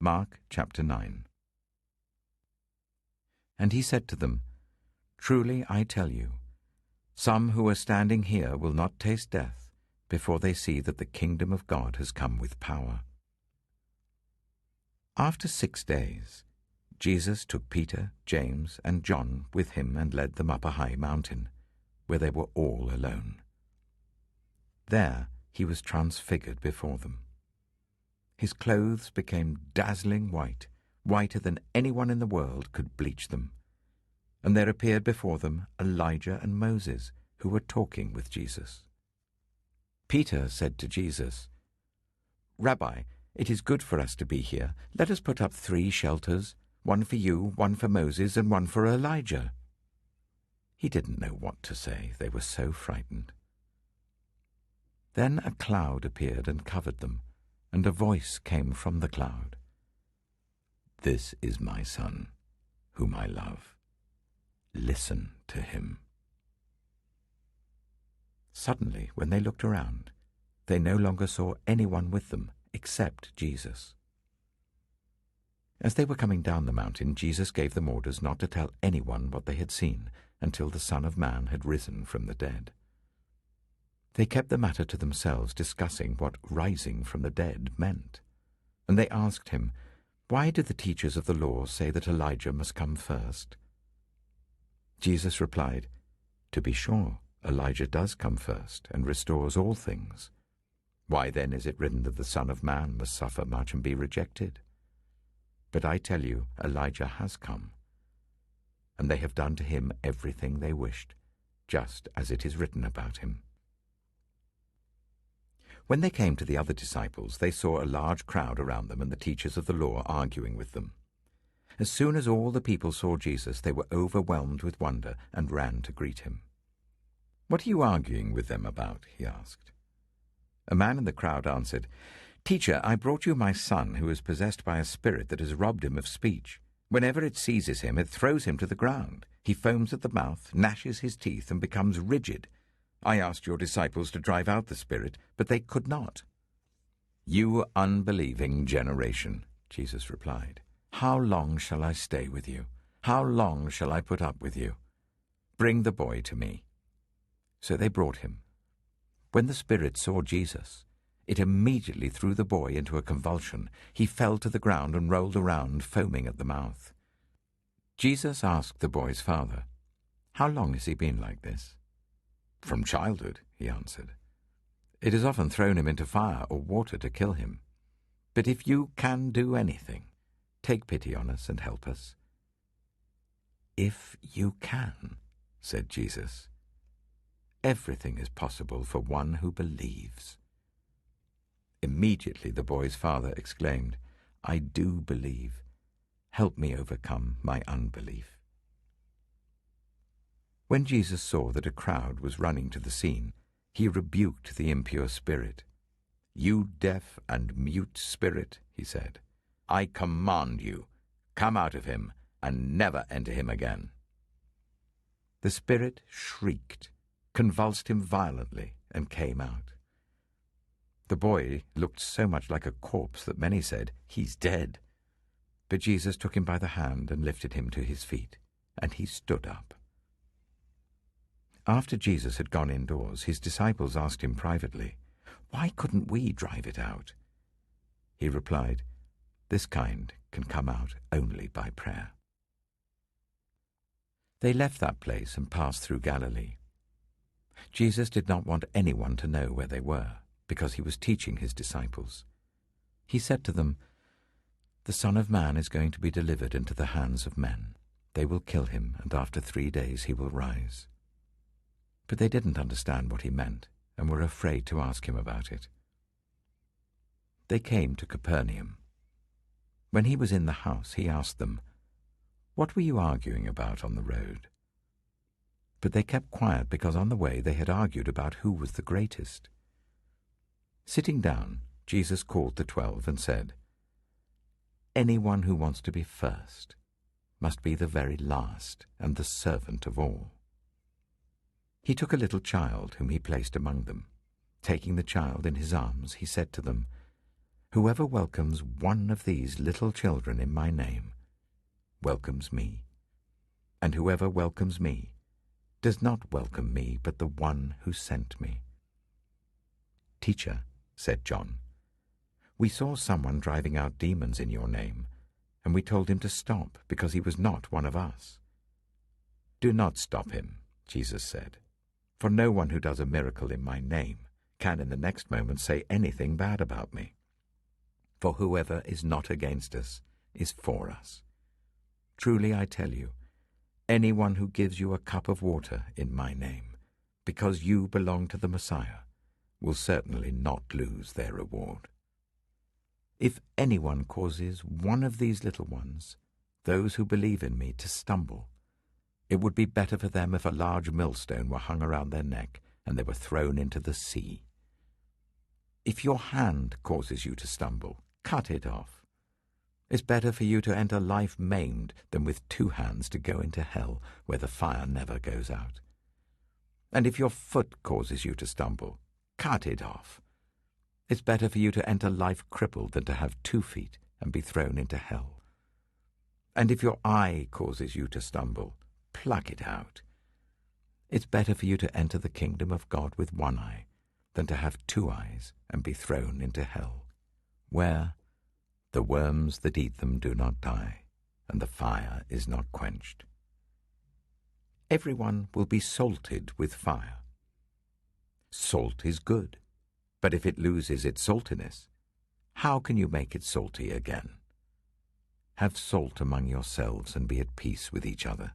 Mark chapter 9. And he said to them, Truly I tell you, some who are standing here will not taste death before they see that the kingdom of God has come with power. After 6 days, Jesus took Peter, James, and John with him and led them up a high mountain, where they were all alone. There he was transfigured before them. His clothes became dazzling white, whiter than anyone in the world could bleach them. And there appeared before them Elijah and Moses, who were talking with Jesus. Peter said to Jesus, Rabbi, it is good for us to be here. Let us put up 3 shelters, one for you, one for Moses, and one for Elijah. He didn't know what to say. They were so frightened. Then a cloud appeared and covered them, and a voice came from the cloud. This is my Son, whom I love. Listen to him. Suddenly, when they looked around, they no longer saw anyone with them except Jesus. As they were coming down the mountain, Jesus gave them orders not to tell anyone what they had seen until the Son of Man had risen from the dead. They kept the matter to themselves, discussing what rising from the dead meant. And they asked him, Why do the teachers of the law say that Elijah must come first? Jesus replied, To be sure, Elijah does come first and restores all things. Why then is it written that the Son of Man must suffer much and be rejected? But I tell you, Elijah has come, and they have done to him everything they wished, just as it is written about him. When they came to the other disciples, they saw a large crowd around them and the teachers of the law arguing with them. As soon as all the people saw Jesus, they were overwhelmed with wonder and ran to greet him. What are you arguing with them about? He asked. A man in the crowd answered, Teacher, I brought you my son, who is possessed by a spirit that has robbed him of speech. Whenever it seizes him, it throws him to the ground. He foams at the mouth, gnashes his teeth, and becomes rigid. I asked your disciples to drive out the spirit, but they could not. You unbelieving generation, Jesus replied. How long shall I stay with you? How long shall I put up with you? Bring the boy to me. So they brought him. When the spirit saw Jesus, it immediately threw the boy into a convulsion. He fell to the ground and rolled around, foaming at the mouth. Jesus asked the boy's father, How long has he been like this? From childhood, he answered. It has often thrown him into fire or water to kill him. But if you can do anything, take pity on us and help us. If you can, said Jesus. Everything is possible for one who believes. Immediately the boy's father exclaimed, I do believe. Help me overcome my unbelief. When Jesus saw that a crowd was running to the scene, he rebuked the impure spirit. You deaf and mute spirit, he said, I command you, come out of him and never enter him again. The spirit shrieked, convulsed him violently, and came out. The boy looked so much like a corpse that many said, He's dead. But Jesus took him by the hand and lifted him to his feet, and he stood up. After Jesus had gone indoors, his disciples asked him privately, Why couldn't we drive it out? He replied, This kind can come out only by prayer. They left that place and passed through Galilee. Jesus did not want anyone to know where they were, because he was teaching his disciples. He said to them, The Son of Man is going to be delivered into the hands of men. They will kill him, and after 3 days he will rise. But they didn't understand what he meant, and were afraid to ask him about it. They came to Capernaum. When he was in the house, he asked them, What were you arguing about on the road? But they kept quiet because on the way they had argued about who was the greatest. Sitting down, Jesus called the 12 and said, Anyone who wants to be first must be the very last and the servant of all. He took a little child whom he placed among them. Taking the child in his arms, he said to them, Whoever welcomes one of these little children in my name welcomes me, and whoever welcomes me does not welcome me, but the one who sent me." "Teacher," said John, "we saw someone driving out demons in your name, and we told him to stop because he was not one of us." "Do not stop him," Jesus said, "for no one who does a miracle in my name can in the next moment say anything bad about me. For whoever is not against us is for us. Truly I tell you, anyone who gives you a cup of water in my name, because you belong to the Messiah, will certainly not lose their reward. If anyone causes one of these little ones, those who believe in me, to stumble, it would be better for them if a large millstone were hung around their neck and they were thrown into the sea. If your hand causes you to stumble, cut it off. It's better for you to enter life maimed than with 2 hands to go into hell, where the fire never goes out. And if your foot causes you to stumble, cut it off. It's better for you to enter life crippled than to have 2 feet and be thrown into hell. And if your eye causes you to stumble, pluck it out. It's better for you to enter the kingdom of God with 1 eye than to have 2 eyes and be thrown into hell, where the worms that eat them do not die, and the fire is not quenched. Everyone will be salted with fire. Salt is good, but if it loses its saltiness, how can you make it salty again? Have salt among yourselves and be at peace with each other.